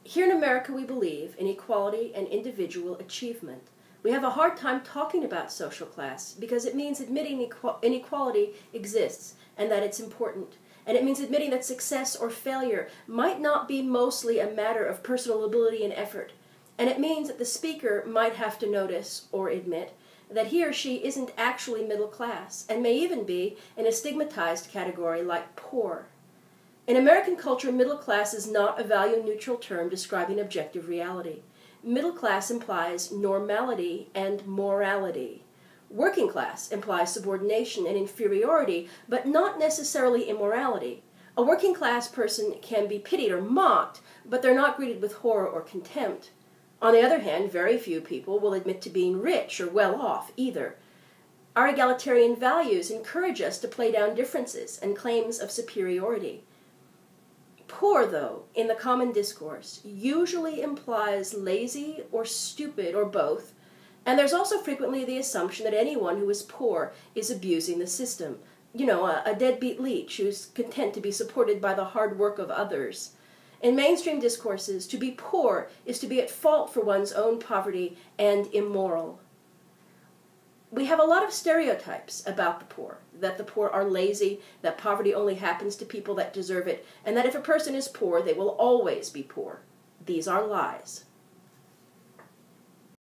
Here in America, we believe in equality and individual achievement. We have a hard time talking about social class because it means admitting inequality exists and that it's important. And it means admitting that success or failure might not be mostly a matter of personal ability and effort. And it means that the speaker might have to notice or admit that he or she isn't actually middle class and may even be in a stigmatized category like poor. In American culture, middle class is not a value-neutral term describing objective reality. Middle class implies normality and morality. Working class implies subordination and inferiority, but not necessarily immorality. A working class person can be pitied or mocked, but they're not greeted with horror or contempt. On the other hand, very few people will admit to being rich or well off either. Our egalitarian values encourage us to play down differences and claims of superiority. Poor, though, in the common discourse, usually implies lazy or stupid or both, and there's also frequently the assumption that anyone who is poor is abusing the system. You know, a deadbeat leech who's content to be supported by the hard work of others. In mainstream discourses, to be poor is to be at fault for one's own poverty and immoral. We have a lot of stereotypes about the poor, that the poor are lazy, that poverty only happens to people that deserve it, and that if a person is poor, they will always be poor. These are lies.